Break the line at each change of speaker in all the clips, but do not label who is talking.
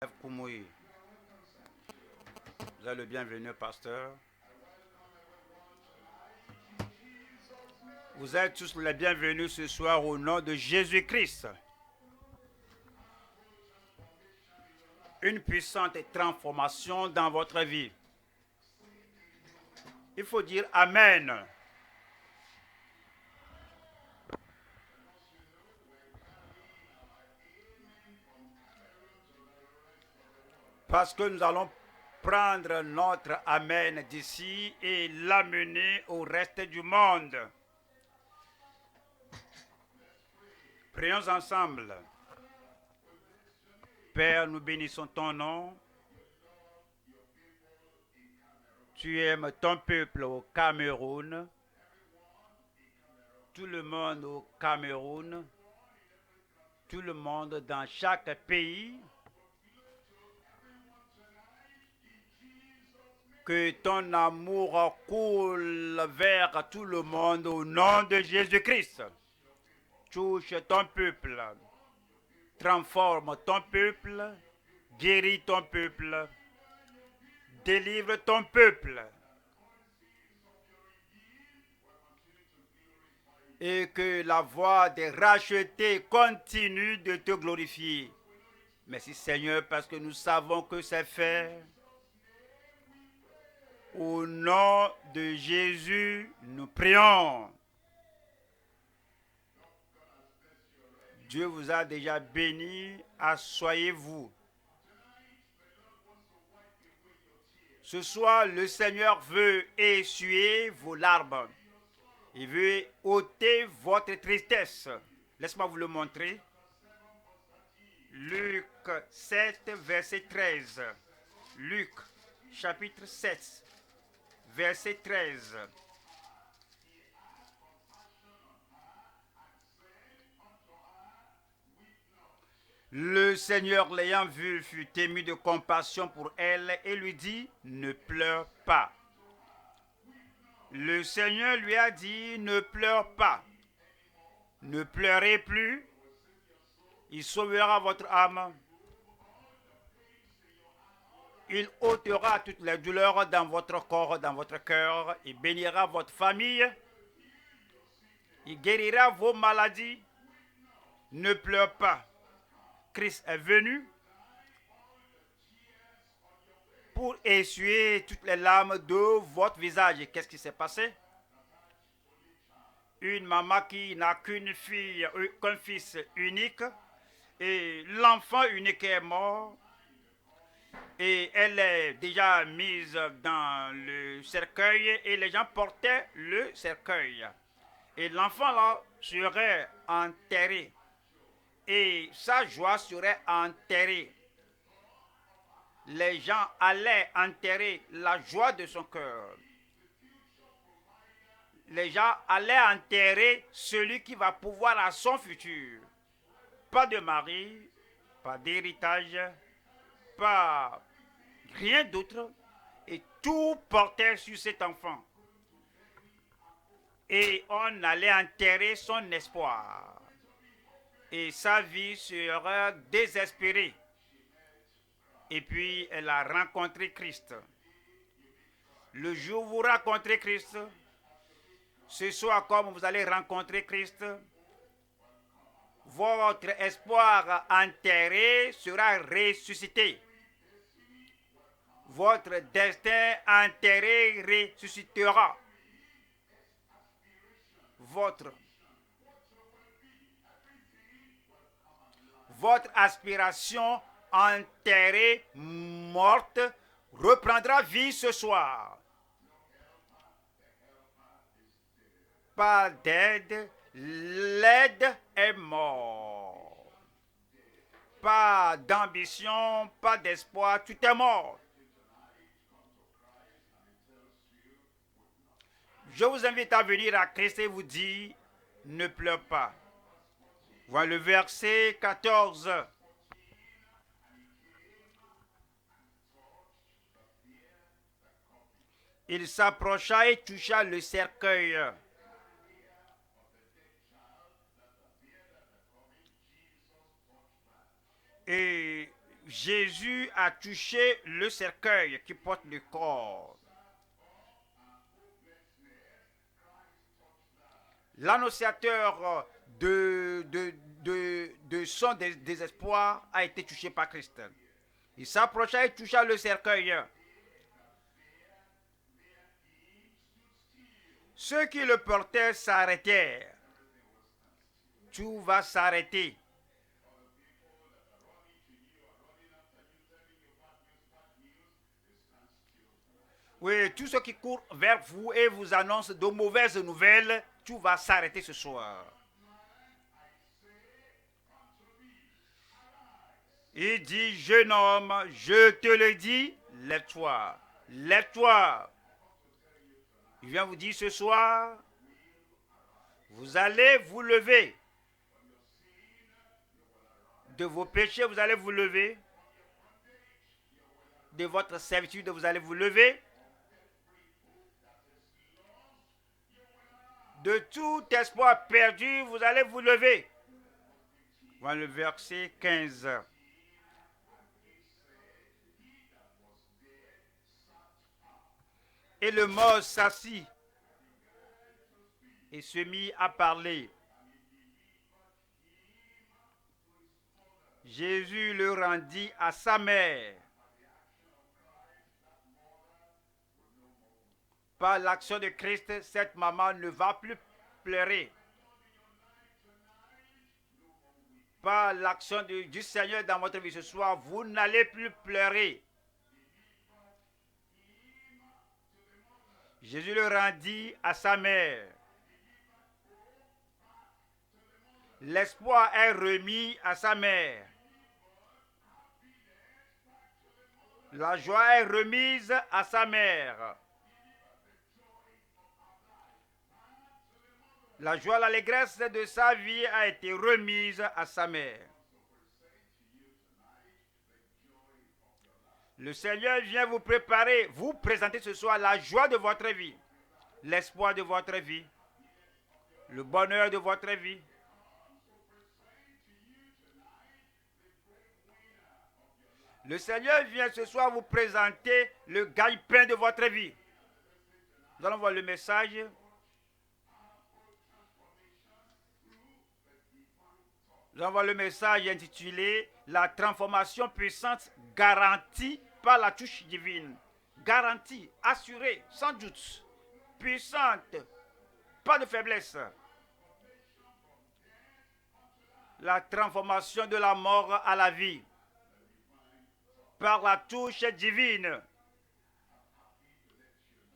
Koumoui. Vous êtes le bienvenu, pasteur. Vous êtes tous les bienvenus ce soir au nom de Jésus-Christ. Une puissante transformation dans votre vie. Il faut dire Amen. Parce que nous allons prendre notre Amen d'ici et l'amener au reste du monde. Prions ensemble. Père, nous bénissons ton nom. Tu aimes ton peuple au Cameroun. Tout le monde au Cameroun. Tout le monde dans chaque pays. Que ton amour coule vers tout le monde au nom de Jésus-Christ. Touche ton peuple. Transforme ton peuple. Guéris ton peuple. Délivre ton peuple. Et que la voix des rachetés continue de te glorifier. Merci Seigneur parce que nous savons que c'est fait. Au nom de Jésus, nous prions. Dieu vous a déjà béni, asseyez-vous. Ce soir, le Seigneur veut essuyer vos larmes. Il veut ôter votre tristesse. Laisse-moi vous le montrer. Luc 7, verset 13. Luc, chapitre 7, verset 13. Le Seigneur l'ayant vu fut ému de compassion pour elle et lui dit, ne pleure pas. Le Seigneur lui a dit, ne pleure pas. Ne pleurez plus. Il sauvera votre âme. Il ôtera toutes les douleurs dans votre corps, dans votre cœur. Il bénira votre famille. Il guérira vos maladies. Ne pleure pas. Christ est venu pour essuyer toutes les larmes de votre visage. Et qu'est-ce qui s'est passé? Une maman qui n'a qu'une fille, qu'un fils unique, et l'enfant unique est mort, et elle est déjà mise dans le cercueil, et les gens portaient le cercueil. Et l'enfant là serait enterré, et sa joie serait enterrée. Les gens allaient enterrer la joie de son cœur. Les gens allaient enterrer celui qui va pouvoir à son futur. Pas de mari, pas d'héritage, pas rien d'autre. Et tout portait sur cet enfant. Et on allait enterrer son espoir. Et sa vie sera désespérée. Et puis elle a rencontré Christ. Le jour où vous rencontrez Christ, ce soir comme vous allez rencontrer Christ, votre espoir enterré sera ressuscité. Votre destin enterré ressuscitera. Votre aspiration enterrée, morte, reprendra vie ce soir. Pas d'aide, l'aide est morte. Pas d'ambition, pas d'espoir, tout est mort. Je vous invite à venir à Christ et vous dire, ne pleure pas. Voilà le verset 14. Il s'approcha et toucha le cercueil. Et Jésus a touché le cercueil qui porte le corps. L'annonciateur de son désespoir a été touché par Christ. Il s'approcha et toucha le cercueil. Ceux qui le portaient s'arrêtèrent. Tout va s'arrêter. Oui, tous ceux qui courent vers vous et vous annoncent de mauvaises nouvelles, tout va s'arrêter ce soir. Il dit, jeune homme, je te le dis, lève-toi, lève-toi. Il vient vous dire ce soir, vous allez vous lever. De vos péchés, vous allez vous lever. De votre servitude, vous allez vous lever. De tout espoir perdu, vous allez vous lever. Voilà le verset 15. Et le mort s'assit et se mit à parler. Jésus le rendit à sa mère. Par l'action de Christ, cette maman ne va plus pleurer. Par l'action du Seigneur dans votre vie ce soir, vous n'allez plus pleurer. Jésus le rendit à sa mère. L'espoir est remis à sa mère. La joie est remise à sa mère. La joie, l'allégresse de sa vie a été remise à sa mère. Le Seigneur vient vous préparer, vous présenter ce soir la joie de votre vie, l'espoir de votre vie, le bonheur de votre vie. Le Seigneur vient ce soir vous présenter le gagne-pain de votre vie. Nous allons voir le message. Nous allons voir le message intitulé « La transformation puissante garantie par la touche divine ». Garantie, assurée, sans doute, puissante, pas de faiblesse. La transformation de la mort à la vie par la touche divine.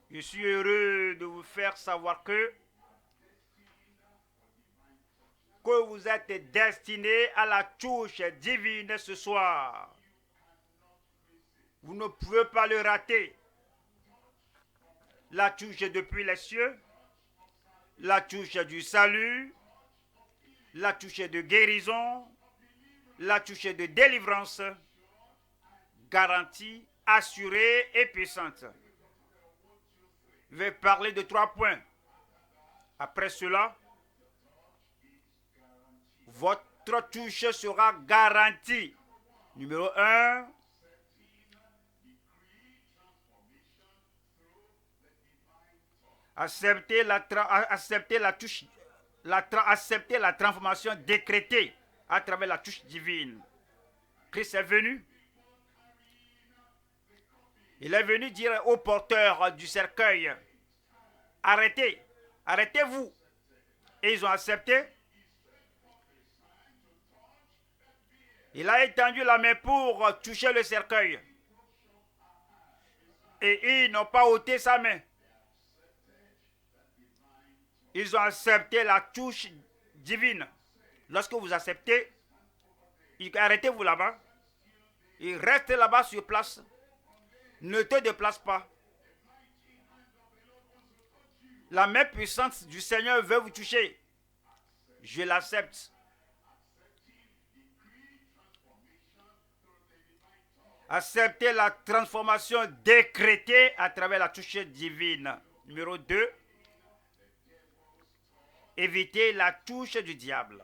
Je suis heureux de vous faire savoir que vous êtes destiné à la touche divine ce soir. Vous ne pouvez pas le rater. La touche depuis les cieux, la touche du salut, la touche de guérison, la touche de délivrance, garantie, assurée et puissante. Je vais parler de 3 points. Après cela, votre touche sera garantie. Numéro 1, accepter la transformation décrétée à travers la touche divine. Christ est venu. Il est venu dire aux porteurs du cercueil, arrêtez, arrêtez-vous. Et ils ont accepté. Il a étendu la main pour toucher le cercueil. Et ils n'ont pas ôté sa main. Ils ont accepté la touche divine. Lorsque vous acceptez, arrêtez-vous là-bas. Et restez là-bas sur place. Ne te déplace pas. La main puissante du Seigneur veut vous toucher. Je l'accepte. Accepter la transformation décrétée à travers la touche divine. Numéro 2. Éviter la touche du diable.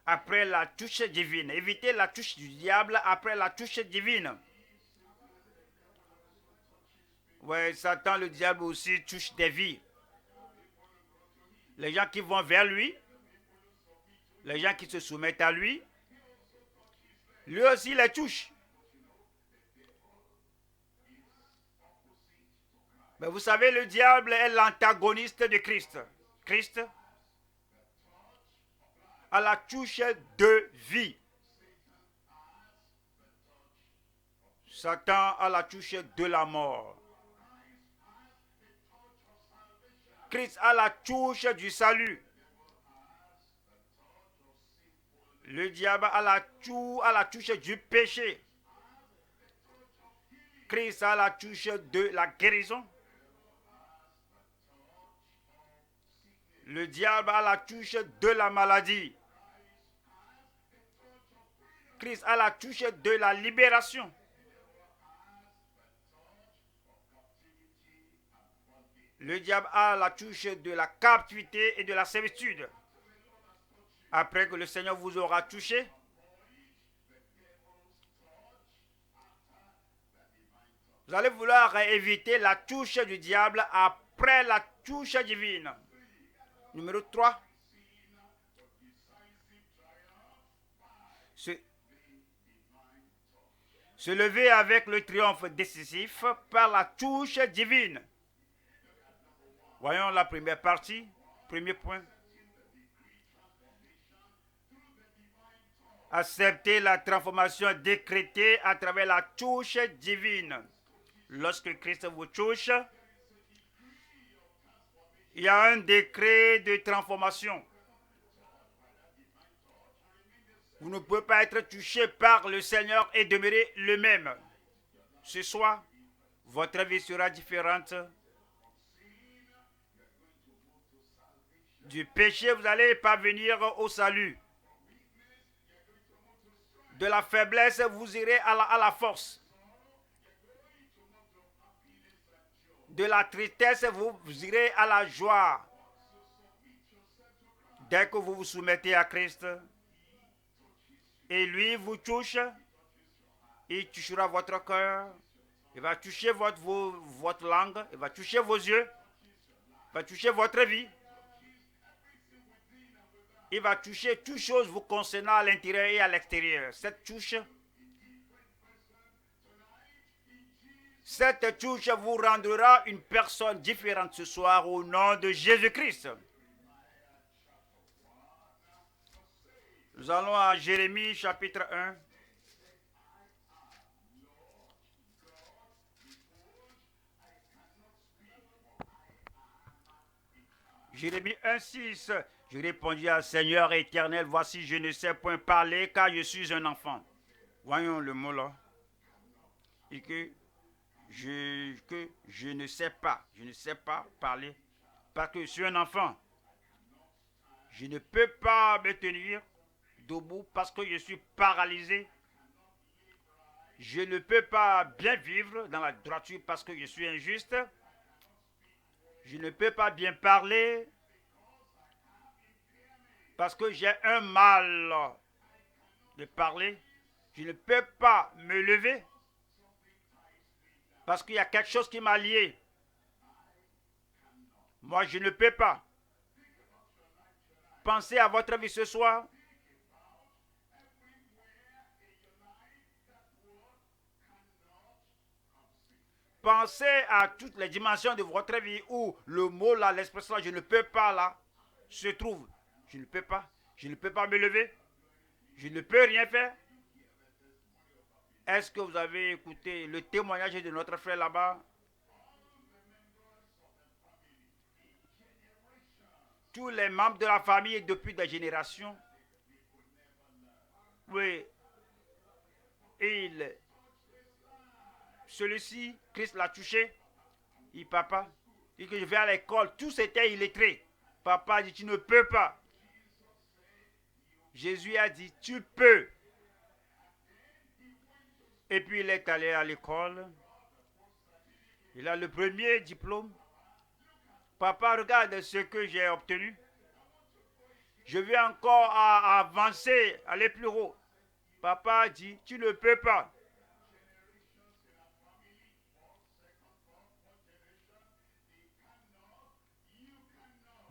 après la touche divine. Évitez la touche du diable après la touche divine. Oui, Satan, le diable aussi touche des vies. Les gens qui vont vers lui, les gens qui se soumettent à lui, lui aussi les touche. Mais vous savez, le diable est l'antagoniste de Christ. Christ a la touche de vie. Satan a la touche de la mort. Christ a la touche du salut. Le diable a la touche du péché. Christ a la touche de la guérison. Le diable a la touche de la maladie. Christ a la touche de la libération. Le diable a la touche de la captivité et de la servitude. Après que le Seigneur vous aura touché, vous allez vouloir éviter la touche du diable après la touche divine. Numéro 3. Se lever avec le triomphe décisif par la touche divine. Voyons la première partie, premier point. Accepter la transformation décrétée à travers la touche divine. Lorsque Christ vous touche, il y a un décret de transformation. Vous ne pouvez pas être touché par le Seigneur et demeurer le même. Ce soir, votre vie sera différente. Du péché, vous allez parvenir au salut. De la faiblesse, vous irez à la force. De la tristesse, vous irez à la joie. Dès que vous vous soumettez à Christ, et lui vous touche, il touchera votre cœur, il va toucher votre langue, il va toucher vos yeux, il va toucher votre vie. Il va toucher toutes choses vous concernant à l'intérieur et à l'extérieur. Cette touche vous rendra une personne différente ce soir au nom de Jésus-Christ. Nous allons à Jérémie chapitre 1. Jérémie 1, 6. Je répondis à Seigneur éternel, voici je ne sais point parler car je suis un enfant. Voyons le mot là. Et que je ne sais pas parler parce que je suis un enfant. Je ne peux pas me tenir debout parce que je suis paralysé. Je ne peux pas bien vivre dans la droiture parce que je suis injuste. Je ne peux pas bien parler parce que j'ai un mal de parler. Je ne peux pas me lever parce qu'il y a quelque chose qui m'a lié. Moi, je ne peux pas. Pensez à votre vie ce soir. Pensez à toutes les dimensions de votre vie où le mot là, l'expression je ne peux pas là, se trouve. Je ne peux pas. Je ne peux pas me lever. Je ne peux rien faire. Est-ce que vous avez écouté le témoignage de notre frère là-bas? Tous les membres de la famille depuis des générations. Oui. Celui-ci, Christ l'a touché. Il papa, dit que je vais à l'école. Tous étaient illettrés. Papa dit, tu ne peux pas. Jésus a dit, tu peux. Et puis il est allé à l'école. Il a le premier diplôme. Papa, regarde ce que j'ai obtenu. Je veux encore avancer, aller plus haut. Papa dit, tu ne peux pas.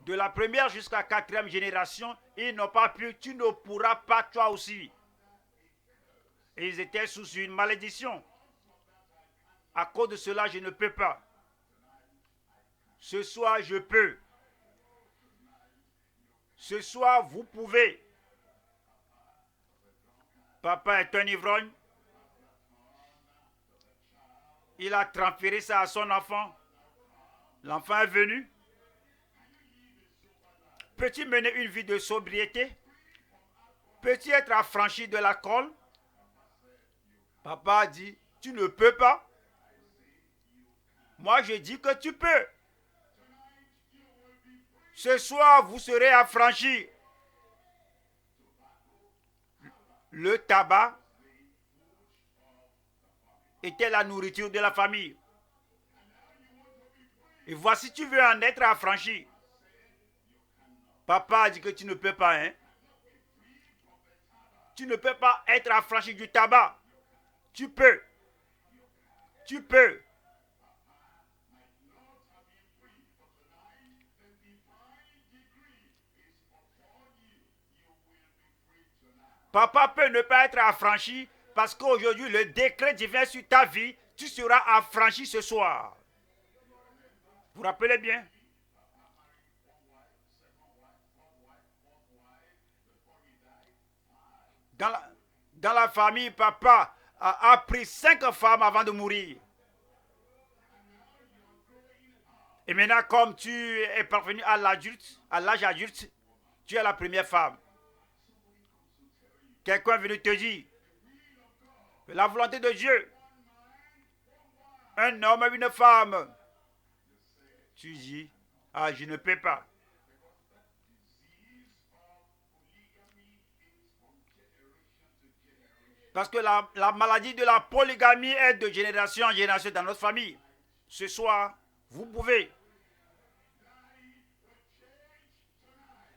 De la première jusqu'à la quatrième génération, ils n'ont pas pu, tu ne pourras pas toi aussi. Et ils étaient sous une malédiction. À cause de cela, je ne peux pas. Ce soir, je peux. Ce soir, vous pouvez. Papa est un ivrogne. Il a transféré ça à son enfant. L'enfant est venu. Peux-tu mener une vie de sobriété? Peux-tu être affranchi de l'alcool? Papa a dit, tu ne peux pas. Moi, je dis que tu peux. Ce soir, vous serez affranchis. Le tabac était la nourriture de la famille. Et voici, tu veux en être affranchi. Papa a dit que tu ne peux pas, hein? Tu ne peux pas être affranchi du tabac. Tu peux. Tu peux. Papa peut ne pas être affranchi parce qu'aujourd'hui, le décret divin sur ta vie, tu seras affranchi ce soir. Vous vous rappelez bien? Dans la famille, papa a pris 5 femmes avant de mourir. Et maintenant, comme tu es parvenu à l'âge adulte, tu es la première femme. Quelqu'un est venu te dire la volonté de Dieu. Un homme et une femme. Tu dis, ah, je ne peux pas. Parce que la maladie de la polygamie est de génération en génération dans notre famille. Ce soir, vous pouvez.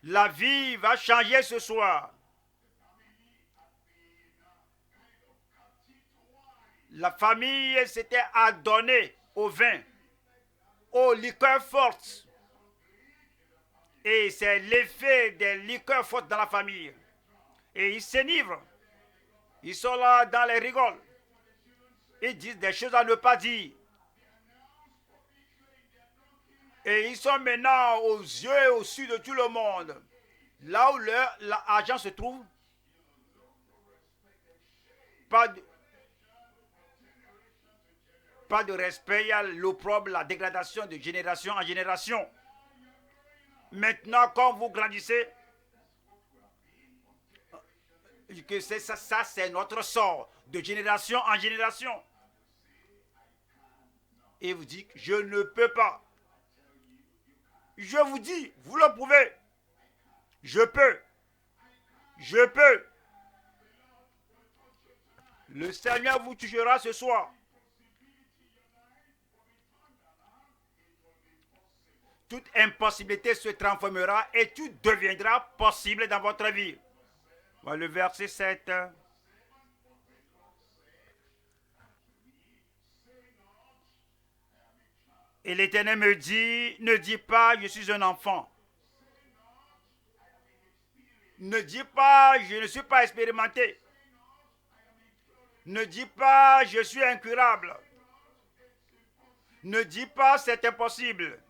La vie va changer ce soir. La famille s'était adonnée au vin, aux liqueurs fortes. Et c'est l'effet des liqueurs fortes dans la famille. Et ils s'enivrent. Ils sont là dans les rigoles. Ils disent des choses à ne pas dire. Et ils sont maintenant aux yeux et au su de tout le monde. Là où leur argent se trouve, pas de respect, il y a l'opprobre, la dégradation de génération en génération. Maintenant, quand vous grandissez, que ça c'est notre sort, de génération en génération. Et vous dites, je ne peux pas. Je vous dis, vous le pouvez. Je peux. Je peux. Le Seigneur vous touchera ce soir. Toute impossibilité se transformera et tout deviendra possible dans votre vie. Voilà le verset 7. Et l'Éternel me dit, ne dis pas, je suis un enfant. Ne dis pas, je ne suis pas expérimenté. Ne dis pas, je suis incurable. Ne dis pas, c'est impossible.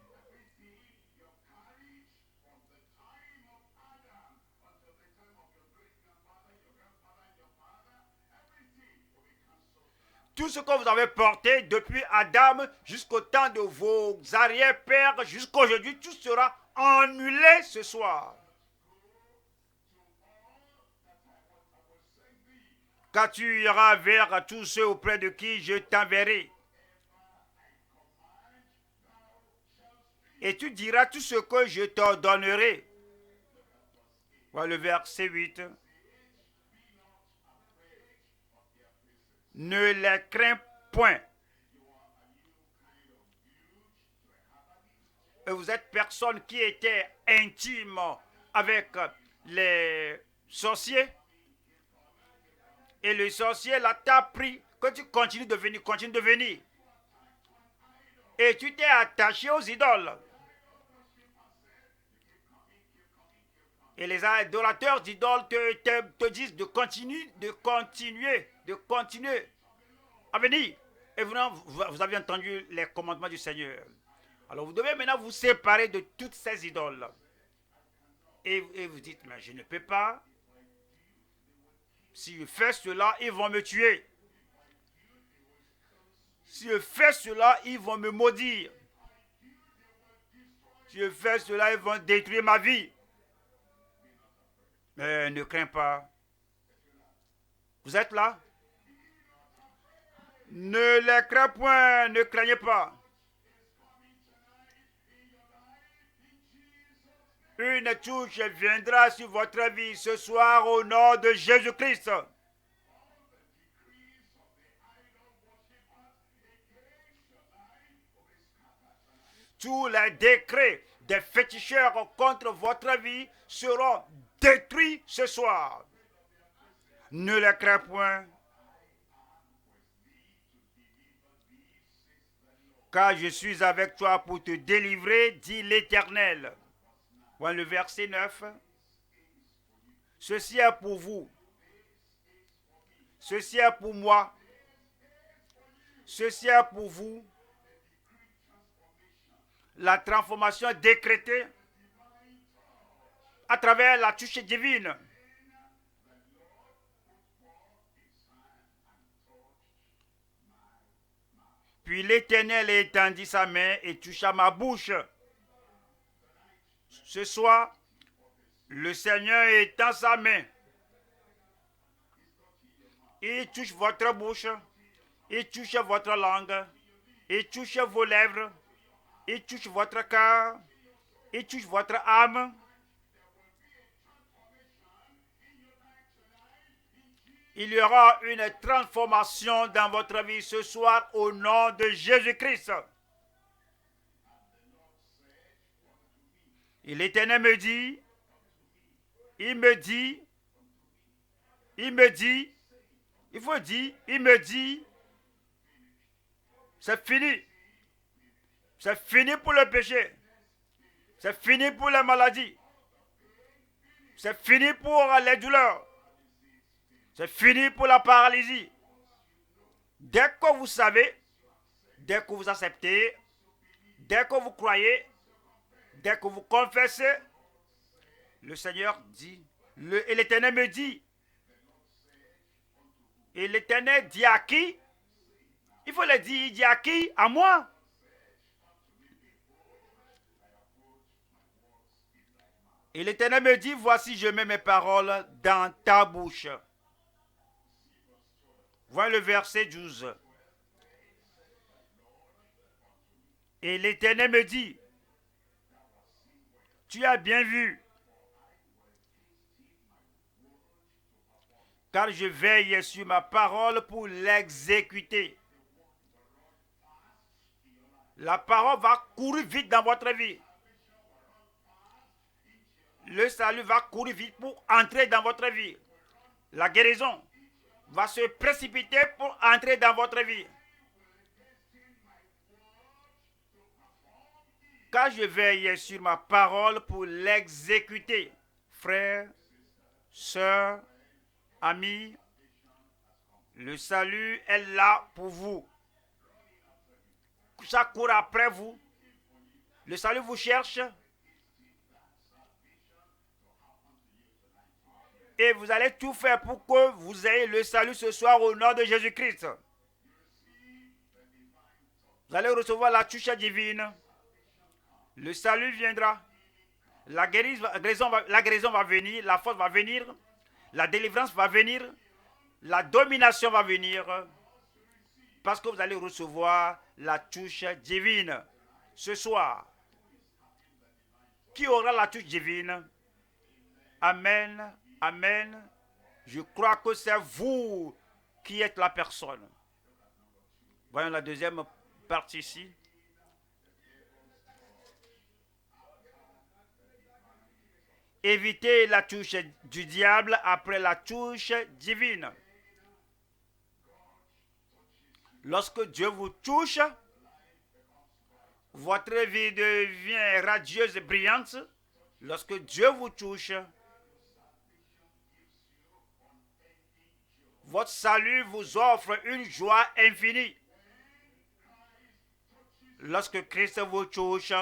Tout ce que vous avez porté depuis Adam jusqu'au temps de vos arrière-pères, jusqu'à aujourd'hui, tout sera annulé ce soir. Quand tu iras vers tous ceux auprès de qui je t'enverrai. Et tu diras tout ce que je t'ordonnerai. Voilà le verset 8. Ne les crains point. Et vous êtes personne qui était intime avec les sorciers. Et le sorcier là t'a pris que tu continues de venir, continue de venir. Et tu t'es attaché aux idoles. Et les adorateurs d'idoles te disent de continuer à venir. Et vous avez entendu les commandements du Seigneur. Alors vous devez maintenant vous séparer de toutes ces idoles. Et vous dites, mais je ne peux pas. Si je fais cela, ils vont me tuer. Si je fais cela, ils vont me maudire. Si je fais cela, ils vont détruire ma vie. Mais ne crains pas. Vous êtes là? Ne les crains point, ne craignez pas. Une touche viendra sur votre vie ce soir au nom de Jésus-Christ. Tous les décrets des féticheurs contre votre vie seront détruits ce soir. Ne les crains point. Car je suis avec toi pour te délivrer, dit l'Éternel. Voilà le verset 9. Ceci est pour vous. Ceci est pour moi. Ceci est pour vous. La transformation décrétée à travers la touche divine. Puis l'Éternel étendit sa main et toucha ma bouche. Ce soir, le Seigneur étend sa main. Il touche votre bouche. Il touche votre langue. Il touche vos lèvres. Il touche votre cœur. Il touche votre âme. Il y aura une transformation dans votre vie ce soir au nom de Jésus-Christ. Et l'Éternel me dit, il me dit, c'est fini. C'est fini pour le péché. C'est fini pour la maladie. C'est fini pour les douleurs. C'est fini pour la paralysie. Dès que vous savez, dès que vous acceptez, dès que vous croyez, dès que vous confessez, le Seigneur dit, et l'Éternel me dit, et l'Éternel dit à qui? Il faut le dire, il dit à qui? À moi. Et l'Éternel me dit, voici je mets mes paroles dans ta bouche. Voilà le verset 12. Et l'Éternel me dit, tu as bien vu, car je veille sur ma parole pour l'exécuter. La parole va courir vite dans votre vie. Le salut va courir vite pour entrer dans votre vie. La guérison va se précipiter pour entrer dans votre vie. Car je veille sur ma parole pour l'exécuter. Frères, sœurs, amis, le salut est là pour vous. Ça court après vous. Le salut vous cherche. Et vous allez tout faire pour que vous ayez le salut ce soir au nom de Jésus-Christ. Vous allez recevoir la touche divine. Le salut viendra. La guérison va venir. La force va venir. La délivrance va venir. La domination va venir. Parce que vous allez recevoir la touche divine ce soir. Qui aura la touche divine? Amen. Amen. Je crois que c'est vous qui êtes la personne. Voyons la deuxième partie ici. évitez la touche du diable après la touche divine. Lorsque Dieu vous touche, votre vie devient radieuse et brillante. Lorsque Dieu vous touche, votre salut vous offre une joie infinie. Lorsque Christ vous touche,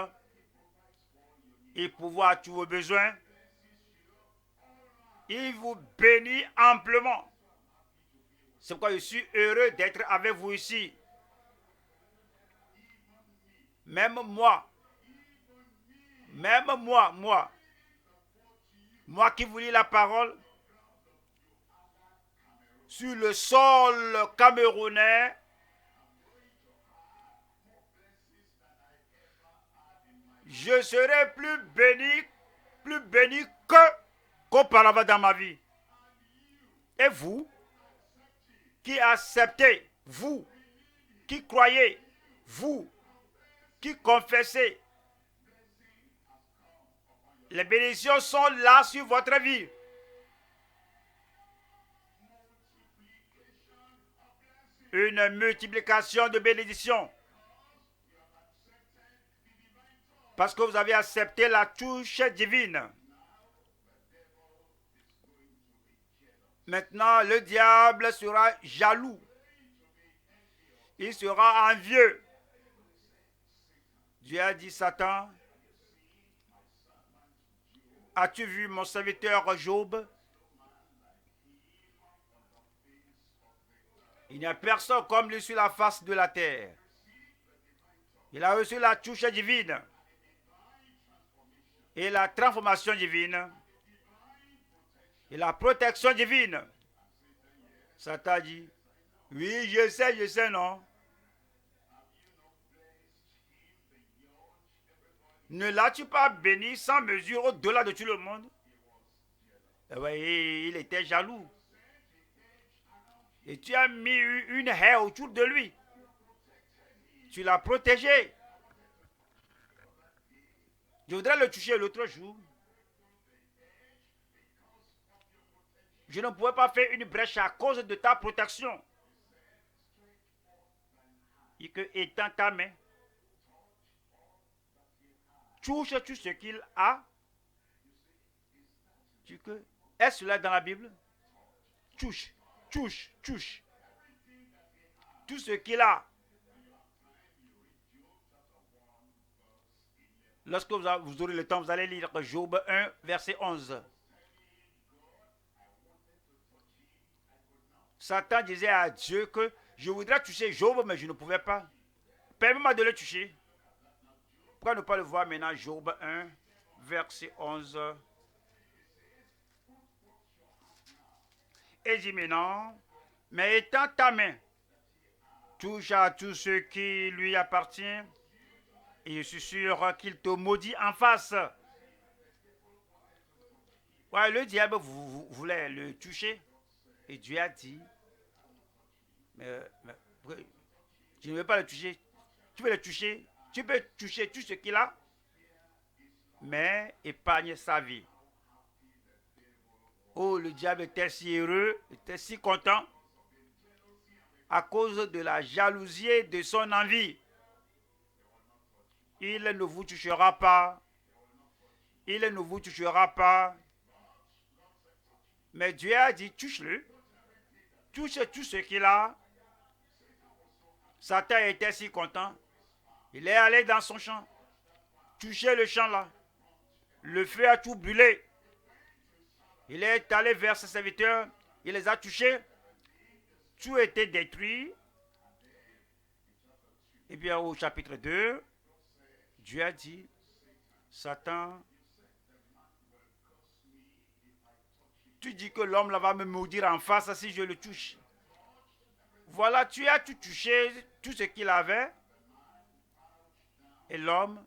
il pourvoit tous vos besoins. Il vous bénit amplement. C'est pourquoi je suis heureux d'être avec vous ici. Même moi qui vous lis la parole, sur le sol camerounais, je serai plus béni qu'auparavant dans ma vie. Et vous, qui acceptez, vous, qui croyez, vous, qui confessez, les bénédictions sont là sur votre vie. Une multiplication de bénédictions. Parce que vous avez accepté la touche divine. Maintenant, le diable sera jaloux. Il sera envieux. Dieu a dit, Satan, as-tu vu mon serviteur Job? Il n'y a personne comme lui sur la face de la terre. Il a reçu la touche divine et la transformation divine et la protection divine. Satan dit, oui, je sais, non. Ne l'as-tu pas béni sans mesure au-delà de tout le monde? Et oui, il était jaloux. Et tu as mis une haie autour de lui. Tu l'as protégé. Je voudrais le toucher l'autre jour. Je ne pouvais pas faire une brèche à cause de ta protection. Et que étant ta main, touche tout ce qu'il a. Est-ce cela dans la Bible? Touche. Tout ce qu'il a. Lorsque vous aurez le temps, vous allez lire Job 1, verset 11. Satan disait à Dieu que je voudrais toucher Job, mais je ne pouvais pas. Permets-moi de le toucher. Pourquoi ne pas le voir maintenant? Job 1, verset 11. Et dit maintenant, mais étends ta main, touche à tout ce qui lui appartient, et je suis sûr qu'il te maudit en face. Ouais, le diable voulait le toucher, et Dieu a dit, mais je ne veux pas le toucher. Tu veux le toucher, tu peux toucher tout ce qu'il a, mais épargne sa vie. Oh, le diable était si heureux, était si content à cause de la jalousie et de son envie. Il ne vous touchera pas. Il ne vous touchera pas. Mais Dieu a dit, touche-le. Touche tout ce qu'il a. Satan était si content. Il est allé dans son champ. Toucher le champ là. Le feu a tout brûlé. Il est allé vers ses serviteurs, il les a touchés, tout était détruit. Et bien au chapitre 2, Dieu a dit, Satan, tu dis que l'homme là va me maudire en face si je le touche. Voilà, tu as tout touché, tout ce qu'il avait, et l'homme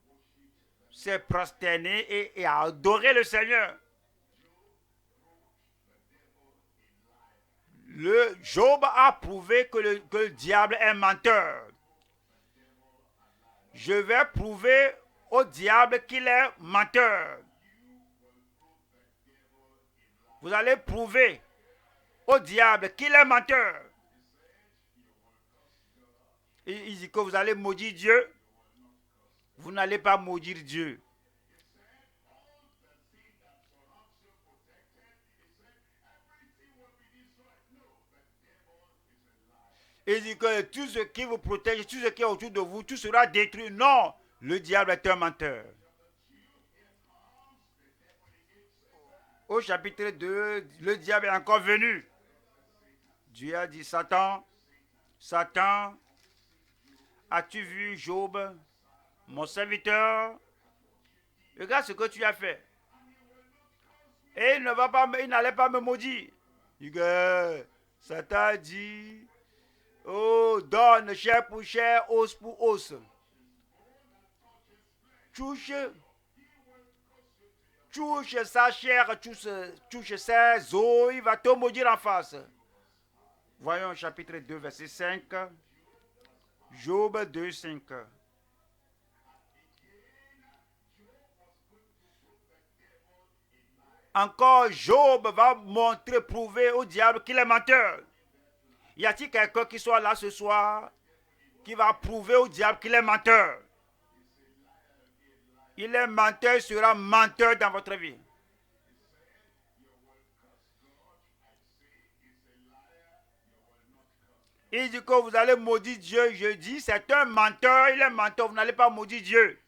s'est prosterné et a adoré le Seigneur. Le Job a prouvé que le diable est menteur. Je vais prouver au diable qu'il est menteur. vous allez prouver au diable qu'il est menteur. Et il dit que vous allez maudire Dieu. Vous n'allez pas maudire Dieu. Il dit que tout ce qui vous protège, tout ce qui est autour de vous, tout sera détruit. Non, le diable est un menteur. Au chapitre 2, le diable est encore venu. Dieu a dit, Satan, Satan, as-tu vu Job, mon serviteur? Regarde ce que tu as fait. Et il n'allait pas me maudire. Il dit, Satan a dit, oh, donne chair pour chair, os pour os. Touche sa chair, touche ses os, il va te maudire en face. Voyons chapitre 2, verset 5. Job 2, 5. Encore Job va montrer, prouver au diable qu'il est menteur. Y a-t-il quelqu'un qui soit là ce soir qui va prouver au diable qu'il est menteur? Il est menteur, il sera menteur dans votre vie. Il dit que vous allez maudire Dieu. Je dis, c'est un menteur, il est menteur, vous n'allez pas maudire Dieu.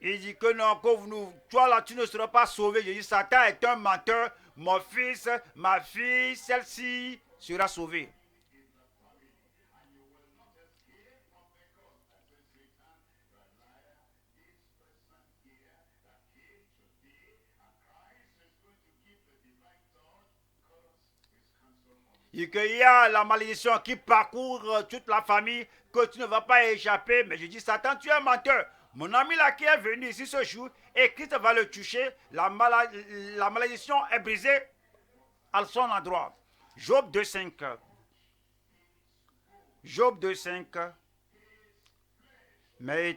Il dit que non, toi là, tu ne seras pas sauvé. Je dis, Satan est un menteur. Mon fils, ma fille, celle-ci sera sauvée. Il y a la malédiction qui parcourt toute la famille, que tu ne vas pas échapper. Mais je dis, Satan, tu es un menteur. Mon ami là qui est venu ici ce jour, et Christ va le toucher, la malédiction est brisée à son endroit. Job 2.5. Job 2.5. Mais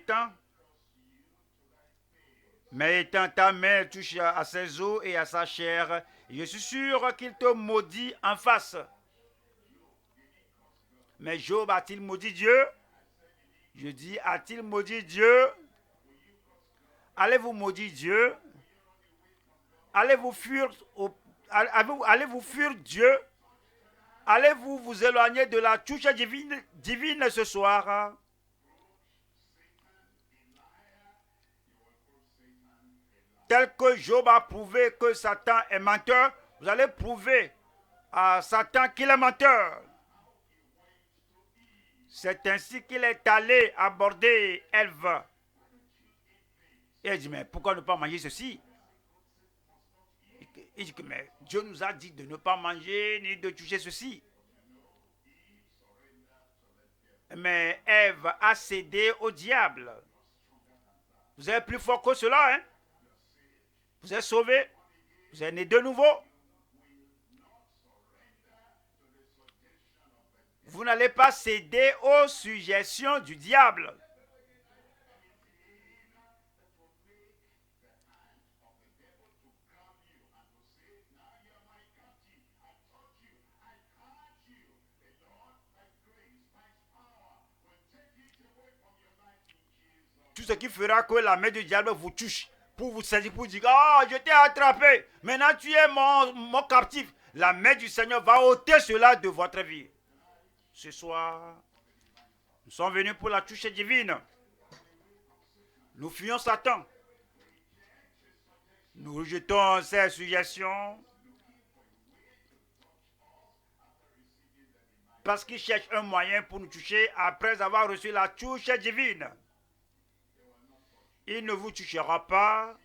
étant ta main touche à ses os et à sa chair, je suis sûr qu'il te maudit en face. Mais Job a-t-il maudit Dieu? Je dis, a-t-il maudit Dieu? Allez-vous maudire Dieu? Allez-vous fuir Dieu? Allez-vous vous éloigner de la touche divine ce soir? Tel que Job a prouvé que Satan est menteur, vous allez prouver à Satan qu'il est menteur. C'est ainsi qu'il est allé aborder Ève. Et elle dit, mais pourquoi ne pas manger ceci? Il dit que mais Dieu nous a dit de ne pas manger ni de toucher ceci. Mais Ève a cédé au diable. Vous êtes plus fort que cela, hein? Vous êtes sauvés. Vous êtes nés de nouveau. Vous n'allez pas céder aux suggestions du diable. Tout ce qui fera que la main du diable vous touche pour vous saisir, pour dire, ah, je t'ai attrapé, maintenant tu es mon captif. La main du Seigneur va ôter cela de votre vie. Ce soir, nous sommes venus pour la touche divine. Nous fuyons Satan. Nous rejetons ses suggestions parce qu'il cherche un moyen pour nous toucher après avoir reçu la touche divine. Il ne vous touchera pas.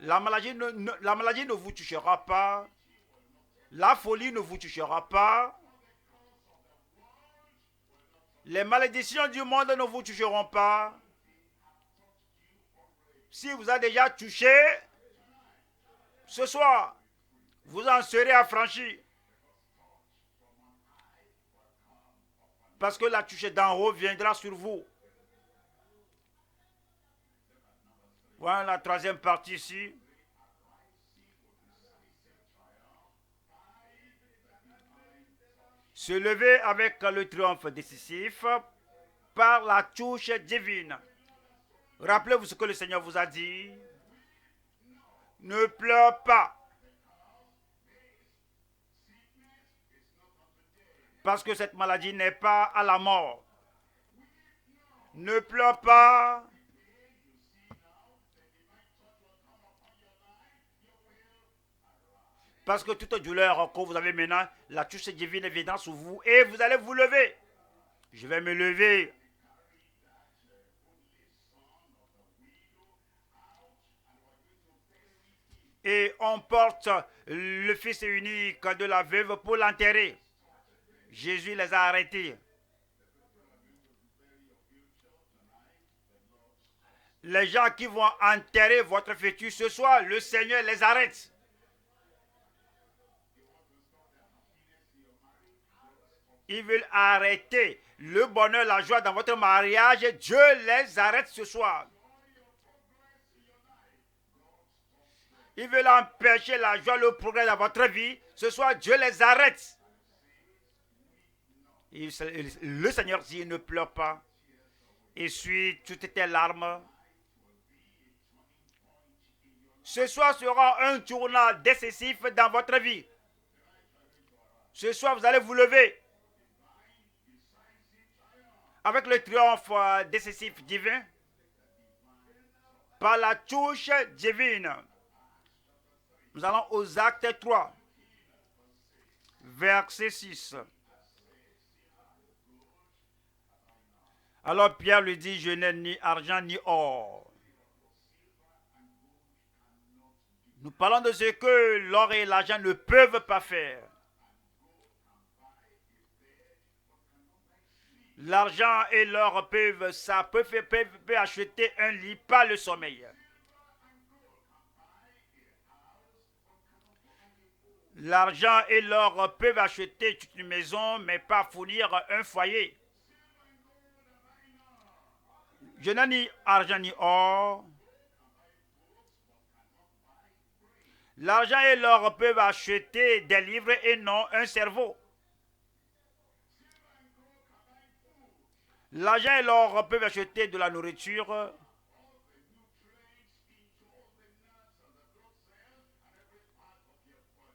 La maladie ne vous touchera pas. La folie ne vous touchera pas. Les malédictions du monde ne vous toucheront pas. Si vous avez déjà touché, ce soir, vous en serez affranchis. Parce que la touche d'en haut viendra sur vous. Voilà la troisième partie ici. Se lever avec le triomphe décisif par la touche divine. Rappelez-vous ce que le Seigneur vous a dit. Ne pleure pas. Parce que cette maladie n'est pas à la mort. Ne pleure pas. Parce que toute douleur que vous avez maintenant, la touche divine viendra sur vous et vous allez vous lever. Je vais me lever. Et on porte le fils unique de la veuve pour l'enterrer. Jésus les a arrêtés. Les gens qui vont enterrer votre fœtus ce soir, le Seigneur les arrête. Ils veulent arrêter le bonheur, la joie dans votre mariage. Dieu les arrête ce soir. Ils veulent empêcher la joie, le progrès dans votre vie. Ce soir, Dieu les arrête. Et le Seigneur dit, ne pleure pas. Essuie toutes tes larmes. Ce soir sera un tournant décisif dans votre vie. Ce soir, vous allez vous lever. Avec le triomphe décisif divin, par la touche divine. Nous allons aux actes 3, verset 6. Alors Pierre lui dit, je n'ai ni argent ni or. Nous parlons de ce que l'or et l'argent ne peuvent pas faire. L'argent et l'or peuvent acheter un lit, pas le sommeil. L'argent et l'or peuvent acheter toute une maison, mais pas fournir un foyer. Je n'ai ni argent ni or. L'argent et l'or peuvent acheter des livres et non un cerveau. L'argent et l'or peuvent acheter de la nourriture.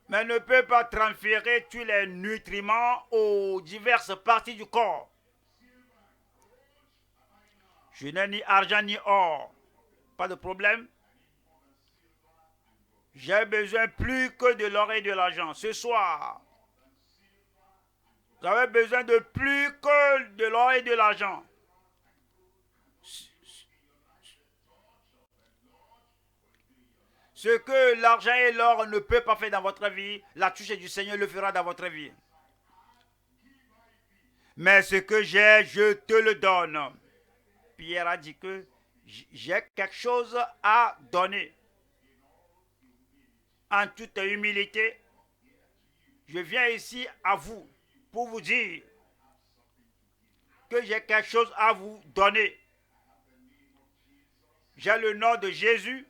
Mais ne peut pas transférer tous les nutriments aux diverses parties du corps. Je n'ai ni argent ni or. Pas de problème. J'ai besoin plus que de l'or et de l'argent. Ce soir, vous avez besoin de plus que de l'or et de l'argent. Ce que l'argent et l'or ne peuvent pas faire dans votre vie, la touche du Seigneur le fera dans votre vie. Mais ce que j'ai, je te le donne. Pierre a dit que j'ai quelque chose à donner. En toute humilité, je viens ici à vous pour vous dire que j'ai quelque chose à vous donner. J'ai le nom de Jésus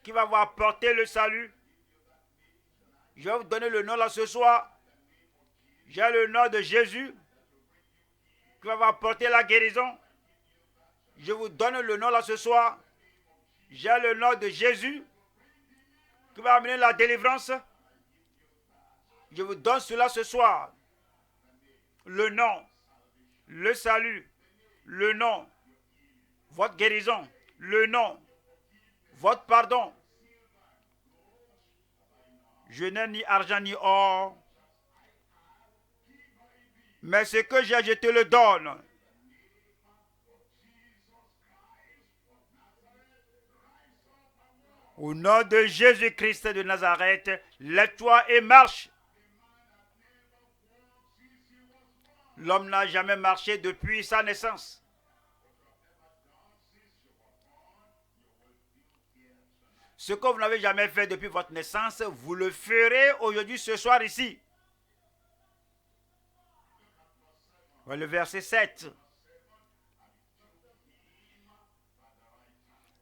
qui va vous apporter le salut. Je vais vous donner le nom là ce soir. J'ai le nom de Jésus qui va vous apporter la guérison. Je vous donne le nom là ce soir. J'ai le nom de Jésus qui va amener la délivrance. Je vous donne cela ce soir. Le nom, le salut, le nom, votre guérison, le nom, votre pardon. Je n'ai ni argent ni or, mais ce que j'ai, je te le donne. Au nom de Jésus-Christ de Nazareth, lève-toi et marche. L'homme n'a jamais marché depuis sa naissance. Ce que vous n'avez jamais fait depuis votre naissance, vous le ferez aujourd'hui, ce soir, ici. Le verset 7.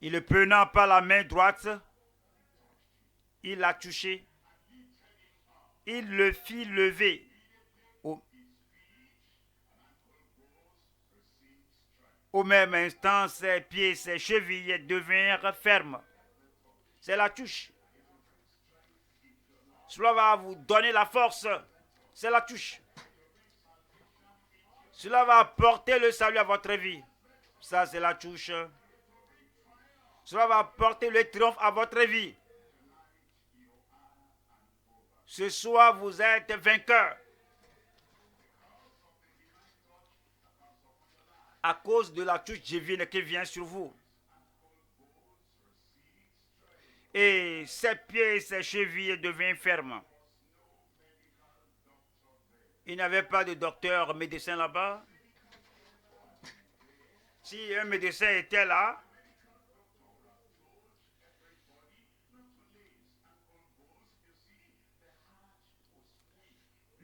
Et le prenant par la main droite, il l'a touché. Il le fit lever. Au même instant, ses pieds et ses chevilles devinrent fermes. C'est la touche. Cela va vous donner la force. C'est la touche. Cela va apporter le salut à votre vie. Ça, c'est la touche. Cela va apporter le triomphe à votre vie. Ce soir, vous êtes vainqueur. À cause de la touche divine qui vient sur vous. Et ses pieds et ses chevilles deviennent fermes. Il n'y avait pas de docteur, médecin là-bas. Si un médecin était là,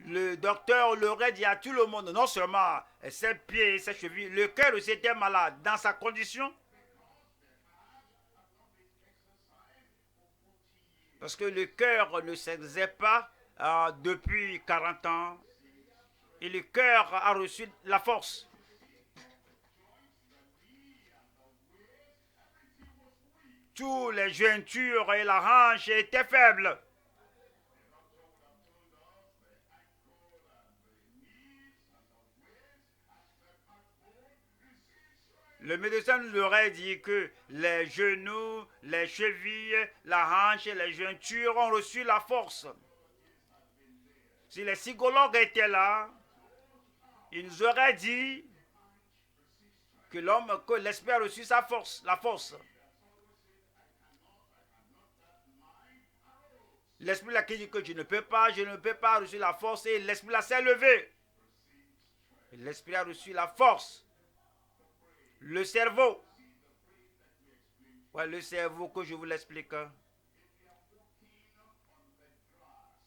le docteur l'aurait dit à tout le monde, non seulement ses pieds et ses chevilles, le cœur aussi était malade. Dans sa condition, parce que le cœur ne s'exerce pas depuis 40 ans, et le cœur a reçu la force. Tous les jointures et la hanche étaient faibles. Le médecin nous aurait dit que les genoux, les chevilles, la hanche et les jointures ont reçu la force. Si les psychologues étaient là, ils nous auraient dit que l'esprit a reçu sa force, la force. L'esprit là qui dit que je ne peux pas reçu la force et l'esprit là s'est levé. L'esprit a reçu la force. Le cerveau. Ouais, le cerveau que je vous l'explique.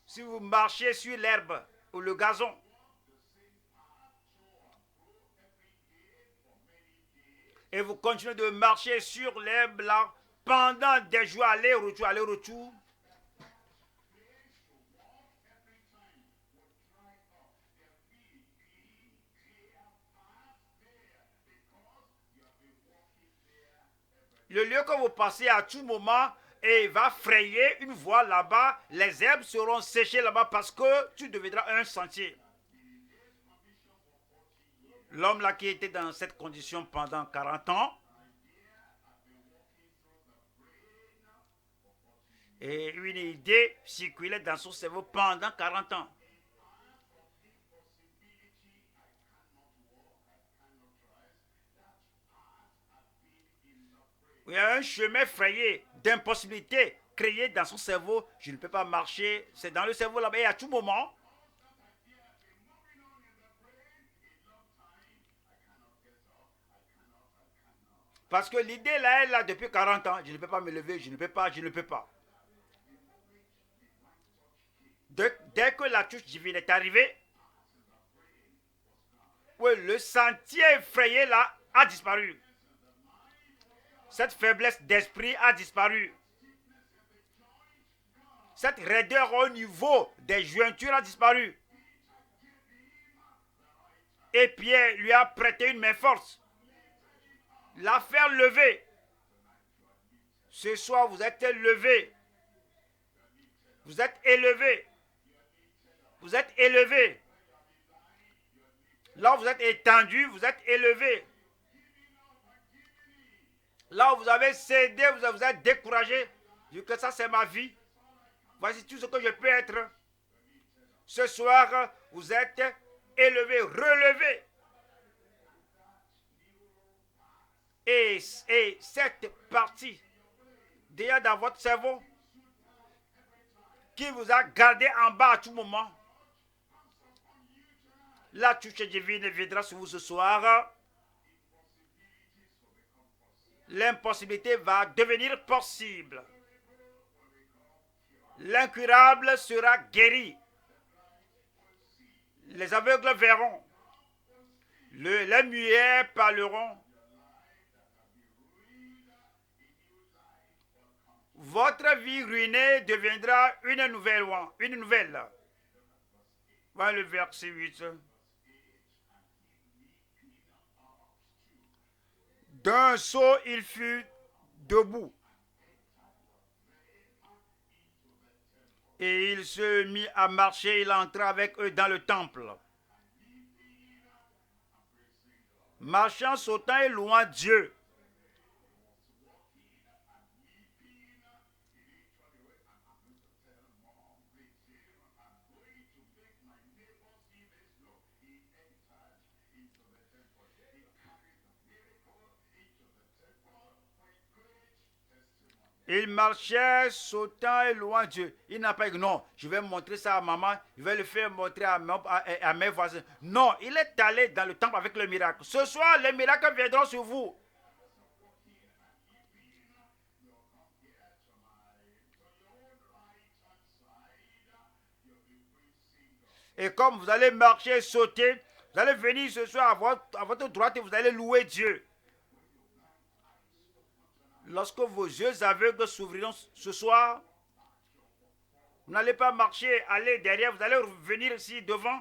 Si vous marchez sur l'herbe ou le gazon, et vous continuez de marcher sur l'herbe là pendant des jours, aller-retour, le lieu que vous passez à tout moment et va frayer une voie là-bas, les herbes seront séchées là-bas parce que tu deviendras un sentier. L'homme là qui était dans cette condition pendant 40 ans, et une idée circulait dans son cerveau pendant 40 ans. Il y a un chemin frayé d'impossibilité créé dans son cerveau. Je ne peux pas marcher. C'est dans le cerveau là-bas. Et à tout moment, parce que l'idée là est là depuis 40 ans. Je ne peux pas me lever, je ne peux pas. Dès que la touche divine est arrivée, oui, le sentier effrayé là a disparu. Cette faiblesse d'esprit a disparu. Cette raideur au niveau des jointures a disparu. Et Pierre lui a prêté une main forte. L'a fait lever. Ce soir, vous êtes levé. Vous êtes élevé. Vous êtes élevé. Là où vous êtes étendu, vous êtes élevé. Là où vous avez cédé, vous êtes découragé. Dieu que ça c'est ma vie. Voici tout ce que je peux être. Ce soir, vous êtes élevé, relevé. Et cette partie, déjà dans votre cerveau, qui vous a gardé en bas à tout moment, la touche divine viendra sur vous ce soir. L'impossibilité va devenir possible. L'incurable sera guéri. Les aveugles verront. Les muets parleront. Votre vie ruinée deviendra une nouvelle. Voilà le verset 8. D'un saut, il fut debout. Et il se mit à marcher, il entra avec eux dans le temple. Marchant, sautant et louant Dieu. Il marchait, sautant et louant Dieu. Il n'a pas dit non, je vais montrer ça à maman, je vais le faire montrer à mes voisins. Non, il est allé dans le temple avec le miracle. Ce soir, les miracles viendront sur vous. Et comme vous allez marcher, sauter, vous allez venir ce soir à votre droite et vous allez louer Dieu. Lorsque vos yeux aveugles s'ouvriront ce soir, vous n'allez pas marcher, aller derrière, vous allez venir ici devant.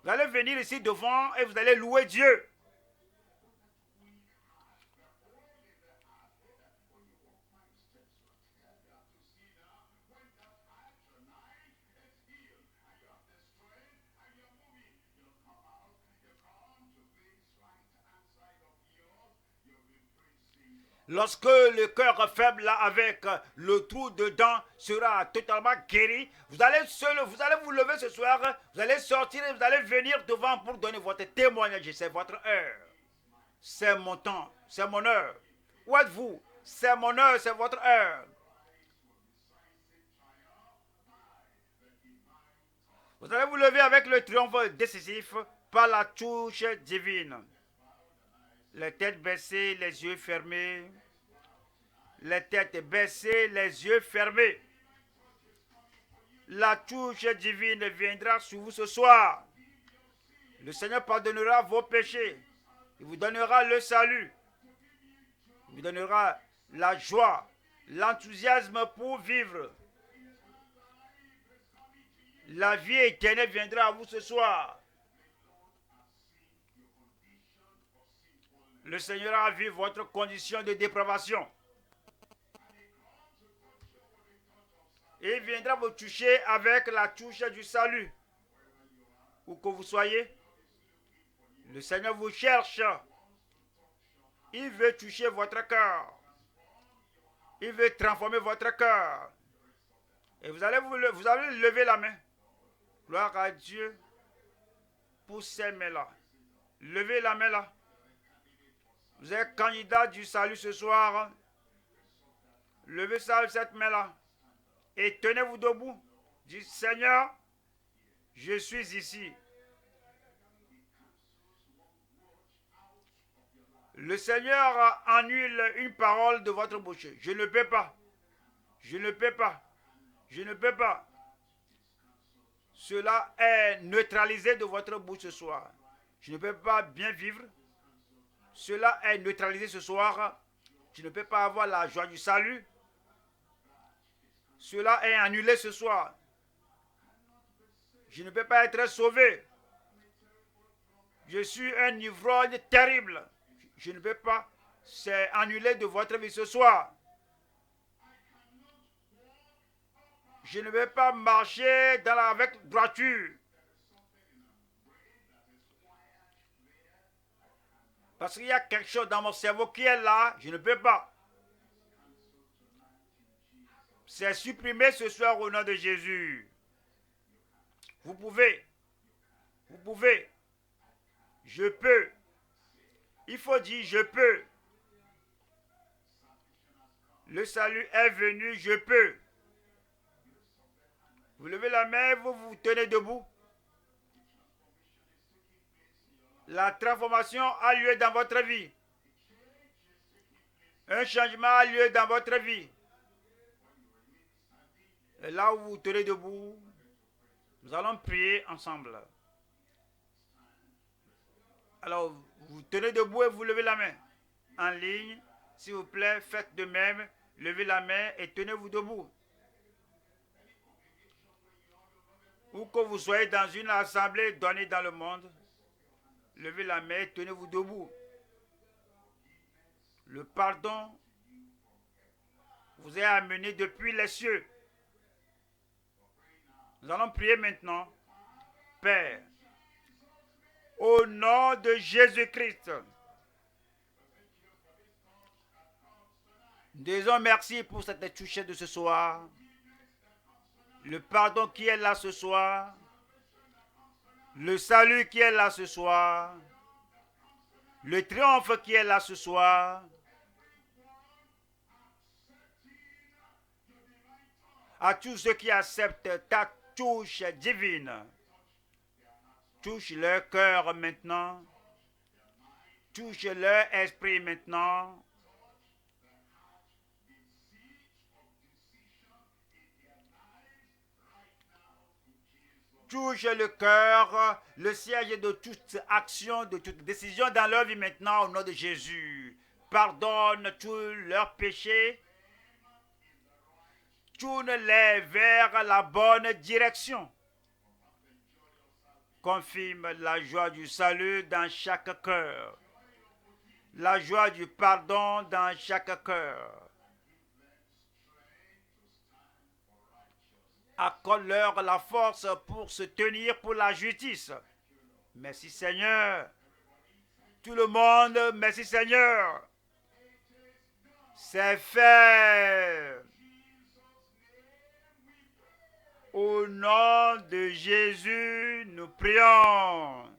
Vous allez venir ici devant et vous allez louer Dieu. Lorsque le cœur faible là, avec le trou dedans sera totalement guéri, vous allez vous lever ce soir, vous allez sortir et vous allez venir devant pour donner votre témoignage. C'est votre heure. C'est mon temps, c'est mon heure. Où êtes-vous? C'est mon heure, c'est votre heure. Vous allez vous lever avec le triomphe décisif par la touche divine. Les têtes baissées, les yeux fermés. Les têtes baissées, les yeux fermés. La touche divine viendra sur vous ce soir. Le Seigneur pardonnera vos péchés. Il vous donnera le salut. Il vous donnera la joie, l'enthousiasme pour vivre. La vie éternelle viendra à vous ce soir. Le Seigneur a vu votre condition de dépravation. Et il viendra vous toucher avec la touche du salut. Où que vous soyez, le Seigneur vous cherche. Il veut toucher votre cœur. Il veut transformer votre cœur. Et vous allez lever la main. Gloire à Dieu pour ces mains-là. Levez la main là. Vous êtes candidat du salut ce soir. Levez cette main-là. Et tenez-vous debout. Dites, Seigneur, je suis ici. Le Seigneur annule une parole de votre bouche. Je ne peux pas. Je ne peux pas. Je ne peux pas. Cela est neutralisé de votre bouche ce soir. Je ne peux pas bien vivre. Cela est neutralisé ce soir. Je ne peux pas avoir la joie du salut. Cela est annulé ce soir. Je ne peux pas être sauvé. Je suis un ivrogne terrible. Je ne peux pas. C'est annulé de votre vie ce soir. Je ne vais pas marcher avec droiture. Parce qu'il y a quelque chose dans mon cerveau qui est là, je ne peux pas. C'est supprimé ce soir au nom de Jésus. Vous pouvez. Vous pouvez. Je peux. Il faut dire je peux. Le salut est venu, je peux. Vous levez la main, vous vous tenez debout. La transformation a lieu dans votre vie. Un changement a lieu dans votre vie. Et là où vous tenez debout, nous allons prier ensemble. Alors, vous tenez debout et vous levez la main. En ligne, s'il vous plaît, faites de même. Levez la main et tenez-vous debout. Ou que vous soyez dans une assemblée donnée dans le monde, levez la main et tenez-vous debout. Le pardon vous est amené depuis les cieux. Nous allons prier maintenant. Père, au nom de Jésus-Christ, nous disons merci pour cette touchée de ce soir. Le pardon qui est là ce soir. Le salut qui est là ce soir. Le triomphe qui est là ce soir. À tous ceux qui acceptent ta touche divine. Touche leur cœur maintenant. Touche leur esprit maintenant. Touche le cœur, le siège de toute action, de toute décision dans leur vie maintenant au nom de Jésus. Pardonne tous leurs péchés. Tourne-les vers la bonne direction. Confirme la joie du salut dans chaque cœur. La joie du pardon dans chaque cœur. Accorde-leur la force pour se tenir pour la justice. Merci Seigneur. Tout le monde, merci Seigneur. C'est fait. Au nom de Jésus, nous prions.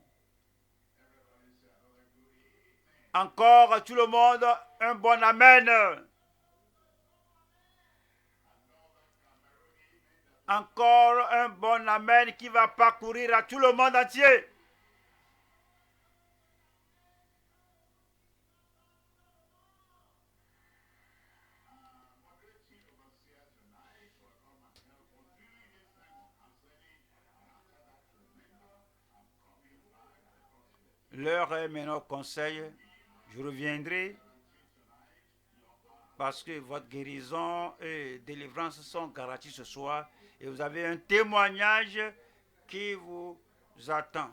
Encore tout le monde, un bon amen. Encore un bon amen qui va parcourir à tout le monde entier. L'heure est maintenant au conseil. Je reviendrai parce que votre guérison et délivrance sont garanties ce soir et vous avez un témoignage qui vous attend.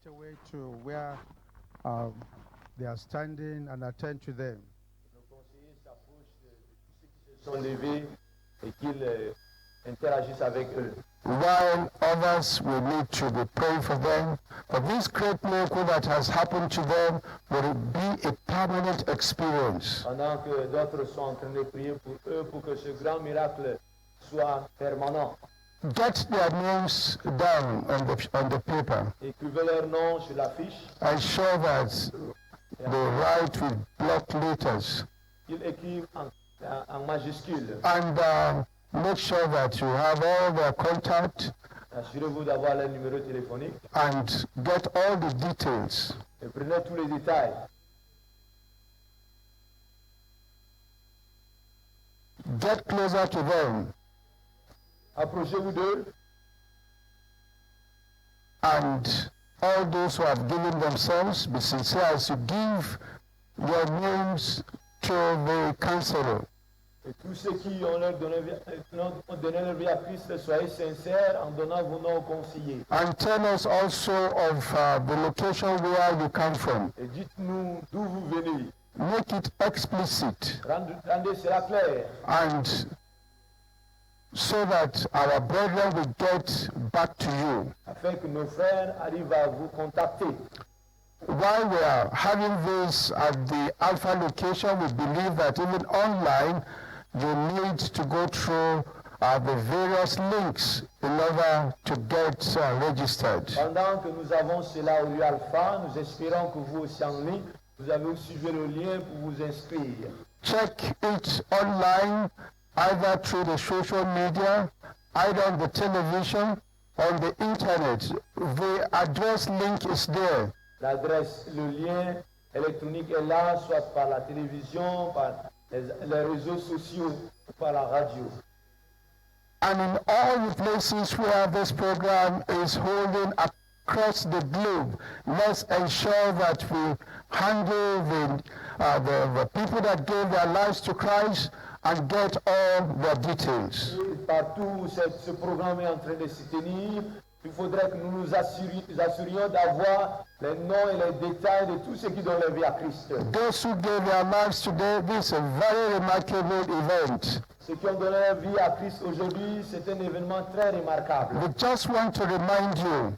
Away to where they are standing and attend to them.
Nos conseillers s'approchent de ceux qui se sont levés et qu'ils interagissent avec eux.
While others will need to be praying for them, but this great miracle that has happened to them will be a permanent experience.
Pendant que d'autres sont en train de prier pour eux pour que ce grand miracle soit permanent.
Get their names down on the paper.
Écrivez leur nom sur l'affiche.
And show that they write with block letters.
Ils écrivent en majuscule.
And make sure that you have all their contact.
Assurez-vous d'avoir leur numéro téléphonique.
And get all the details.
Et prenez tous les détails.
Get closer to them.
Approchez-vous d'eux.
And all those who have given themselves, be sincere as you give your names to the counselor.
Et tous ceux qui ont donné leur vie à Christ, soyez sincères en donnant vos noms aux conseillers.
And tell us also of the location where you come from.
Et dites-nous d'où vous venez.
Make it explicit.
Rendez cela clair.
And so that our brethren will get back to you.
Afin que nos frères arrivent à vous contacter.
While we are having this at the Alpha location, we believe that even online, you need to go through the various links in order to get registered.
Pendant que nous avons cela au lieu Alpha, nous espérons que vous aussi en ligne, vous avez suivi le lien pour vous inscrire.
check it online, either through the social media, either on the television, on the internet. The address link is there.
L'adresse, le lien électronique est là, soit par la télévision, par les réseaux sociaux, ou par la radio.
And in all the places where this program is holding across the globe, let's ensure that we handle the people that gave their lives to Christ and get all the details.
Et partout où ce programme est en train de se tenir, il faudrait que nous nous assurions d'avoir les noms et les détails de tous ceux qui donnent leur vie à Christ.
Those who gave their lives today, this is a very remarkable event.
Ceux qui ont donné leur vie à Christ aujourd'hui, c'est un événement très remarquable.
We just want to remind you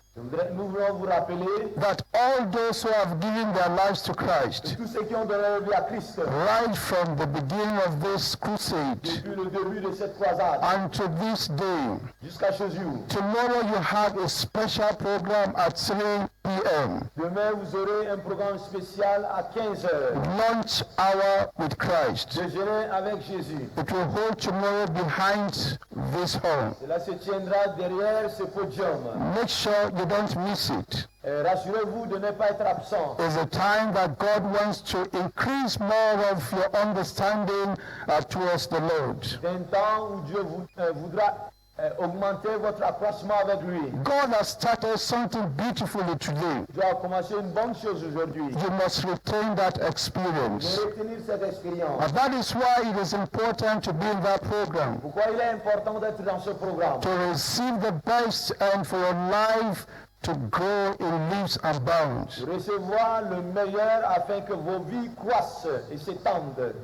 Nous voulons vous rappeler
that all those who have given their lives to Christ,
tous ceux qui ont donné leur vie à Christ
right from the beginning of this crusade
depuis le début de cette croisade
unto this day,
jusqu'à ce jour.
tomorrow you have a special program at 3 p.m.
Demain, vous aurez un programme spécial à 15 heures.
Lunch hour with Christ.
Déjeuner avec Jésus.
It will hold tomorrow behind this hall.
Cela se tiendra derrière ce podium.
Make sure you don't miss it.
Rassurez-vous de ne pas être absent.
It's a time that God wants to increase more of your understanding towards the Lord.
C'est un temps où Dieu voudra augmenter votre accroissement avec lui.
God has started something beautifully today.
Dieu a commencé une bonne chose aujourd'hui.
You must retain that
Mais
experience.
retenir cette expérience.
And that is why it is important to be in that program,
Pourquoi il est important d'être dans ce programme?
to receive the best and for your life to grow in leaps and bounds.
Recevoir le meilleur afin que vos vies croissent et s'étendent.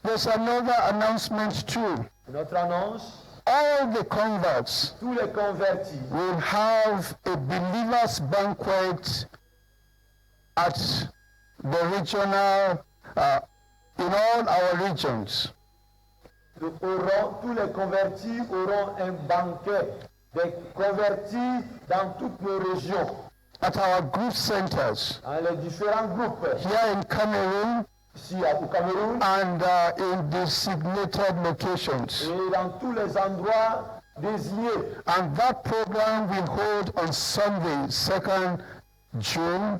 There's another announcement too.
Notre annonce,
All the converts
tous les convertis
will have a believers banquet at the regional, in all our regions.
tous les convertis auront un banquet des convertis dans toutes nos régions,
At our group centers
dans les différents groupes,
here in Cameroon
ici au Cameroun
and in designated locations.
et dans tous les endroits désignés.
And that program will hold on Sunday, 2nd June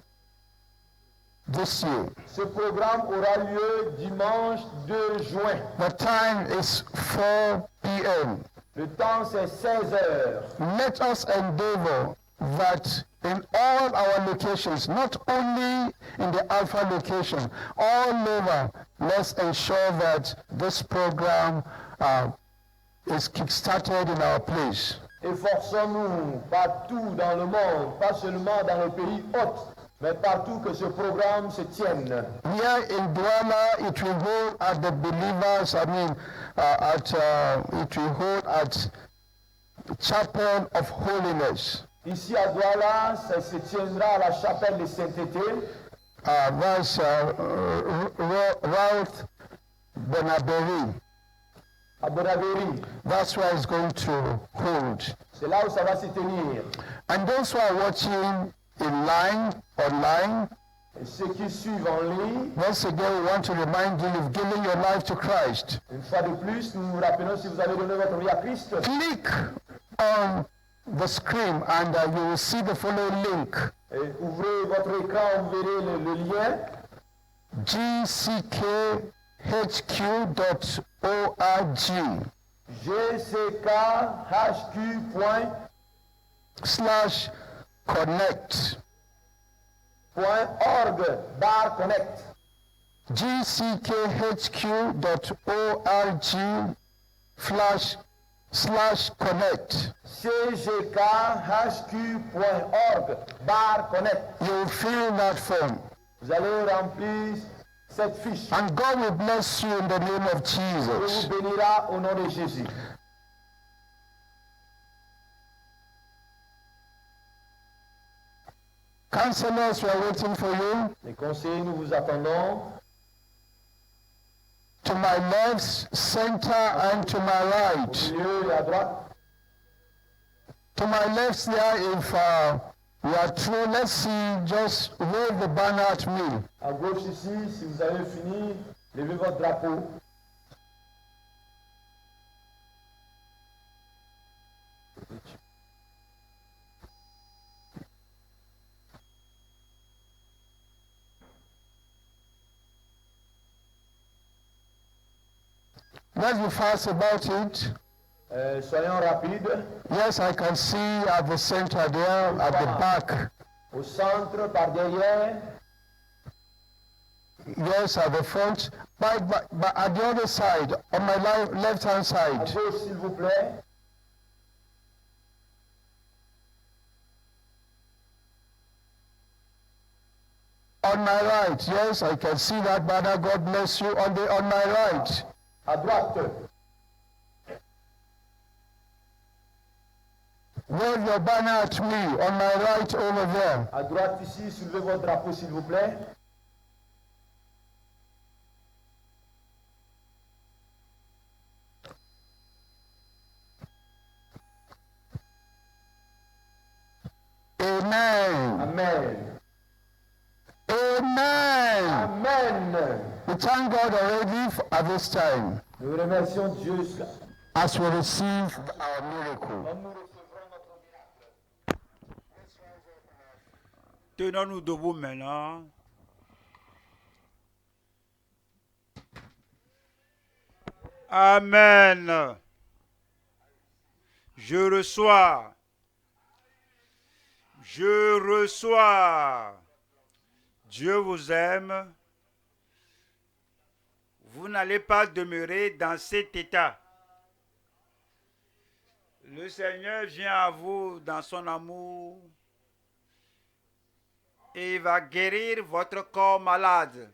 this year.
Ce programme aura lieu dimanche 2 juin.
The time is 4 p.m.
Le temps c'est 16 heures.
Let us endeavor that in all our locations, not only in the Alpha location, all over, let's ensure that this program is kick-started in our place.
Efforçons-nous partout dans le monde, pas seulement dans le pays hôte, mais partout que ce programme se tienne.
Here in Douala, it will hold at the believers, it will hold at Chapel of Holiness.
Ici à Douala, ça se tiendra à la chapelle de sainteté.
That's Routh Bonaberi.
À Bonaberi.
That's where it's going to hold.
C'est là où ça va se tenir.
And those who are watching online,
Et ceux qui suivent en ligne,
once again, we want to remind you, you've given your life to Christ.
une fois de plus, nous nous rappelons si vous avez donné votre vie à Christ.
Click on the screen and you will see the following link.
Et ouvrez votre écran, vous verrez le lien.
gckhq.org
gckhq.connect
/connect gckhq.org/connect.
cgkhq.org/connect.
You will fill that form.
Vous allez remplir cette fiche.
And God will bless you in the name of
Dieu
Jesus.
vous bénira au nom de Jésus.
Counselors, we are waiting for you.
Les conseillers, nous vous attendons.
To my left, center, and to my
Au
right.
milieu et à droite.
To my left there, if you are through, let's see, just wave the banner at me.
À gauche ici, si vous avez fini, Levez votre drapeau.
Let's be fast about it.
Soyons rapides.
Yes, I can see at the center there, at the back.
Au centre, par derrière.
Yes, at the front. But at the other side, on my left-hand
À
side.
gauche, s'il vous plaît.
On my right, yes, I can see that banner. God bless you. On my right.
À droite.
Wave your banner at me. On my right, over there.
À droite ici, soulevez votre drapeau, s'il vous plaît.
Amen.
Amen.
Amen.
Amen.
We thank God already at this time
Nous remercions Dieu
as we receive our miracle.
comme nous recevrons notre miracle.
Tenons-nous debout maintenant. Amen. Je reçois. Je reçois. Dieu vous aime. Vous n'allez pas demeurer dans cet état. Le Seigneur vient à vous dans son amour et il va guérir votre corps malade.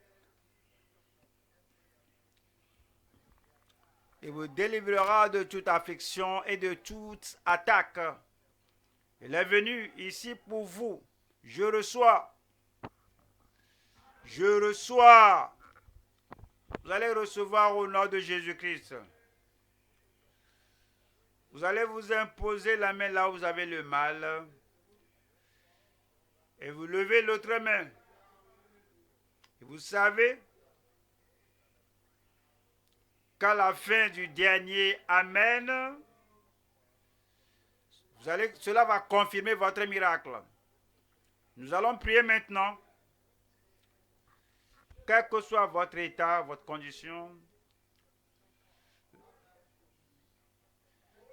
Il vous délivrera de toute affliction et de toute attaque. Il est venu ici pour vous. Je reçois. Je reçois. Vous allez recevoir au nom de Jésus-Christ. Vous allez vous imposer la main là où vous avez le mal. Et vous levez l'autre main. Et vous savez qu'à la fin du dernier Amen, cela va confirmer votre miracle. Nous allons prier maintenant. Quel que soit votre état, votre condition,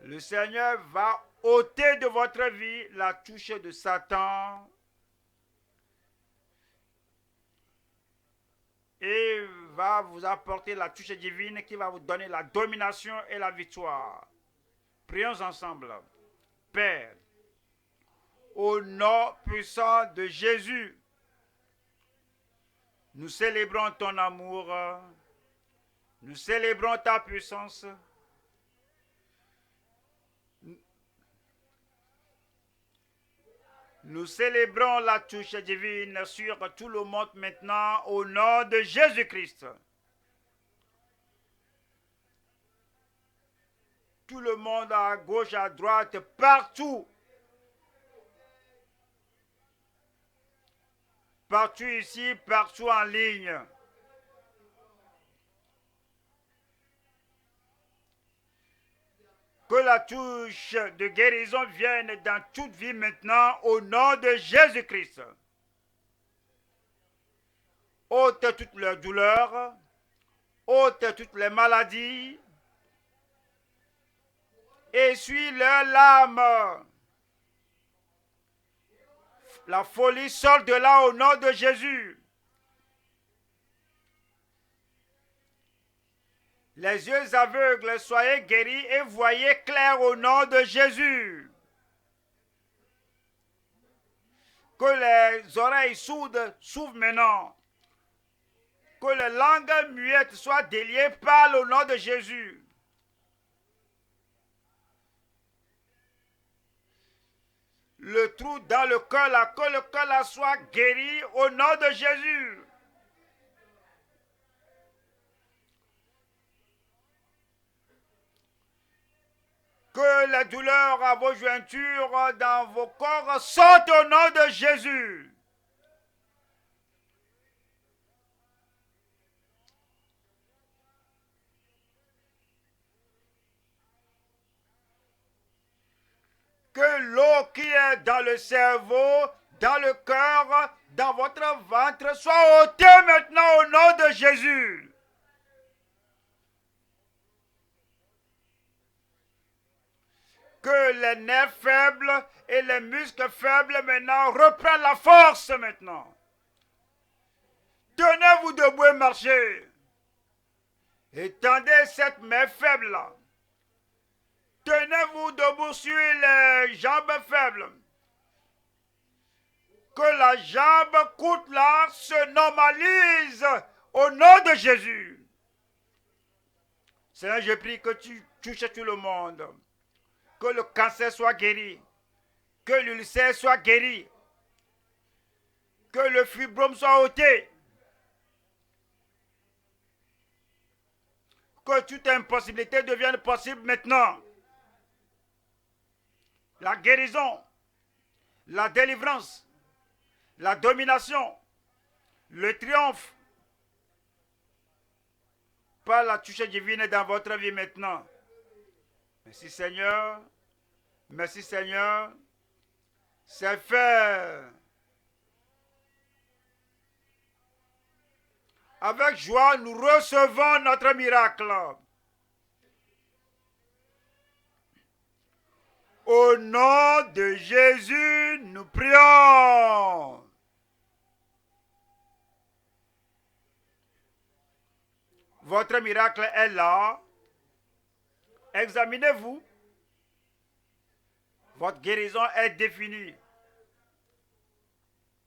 le Seigneur va ôter de votre vie la touche de Satan et va vous apporter la touche divine qui va vous donner la domination et la victoire. Prions ensemble. Père, au nom puissant de Jésus, nous célébrons ton amour, nous célébrons ta puissance. Nous célébrons la touche divine sur tout le monde maintenant au nom de Jésus-Christ. Tout le monde à gauche, à droite, partout. Partout ici, partout en ligne. Que la touche de guérison vienne dans toute vie maintenant au nom de Jésus-Christ. Ôte toutes leurs douleurs, ôte toutes les maladies, essuie leurs larmes. La folie sort de là au nom de Jésus. Les yeux aveugles, soyez guéris et voyez clair au nom de Jésus. Que les oreilles sourdes s'ouvrent maintenant. Que les langues muettes soient déliées, parlent au nom de Jésus. Le trou dans le cœur, que le cœur soit guéri au nom de Jésus. Que la douleur à vos jointures dans vos corps sortent au nom de Jésus. que l'eau qui est dans le cerveau, dans le cœur, dans votre ventre, soit ôtée maintenant au nom de Jésus. Que les nerfs faibles et les muscles faibles maintenant reprennent la force maintenant. Tenez-vous debout et marchez. Étendez cette main faible-là. Tenez-vous debout sur les jambes faibles. Que la jambe courte là se normalise au nom de Jésus. Seigneur, je prie que tu touches tout le monde. Que le cancer soit guéri. Que l'ulcère soit guéri. Que le fibrome soit ôté. Que toute impossibilité devienne possible maintenant. La guérison, la délivrance, la domination, le triomphe par la touche divine dans votre vie maintenant. Merci Seigneur. Merci Seigneur. C'est fait. Avec joie, nous recevons notre miracle. Au nom de Jésus, nous prions. Votre miracle est là. Examinez-vous. Votre guérison est définie.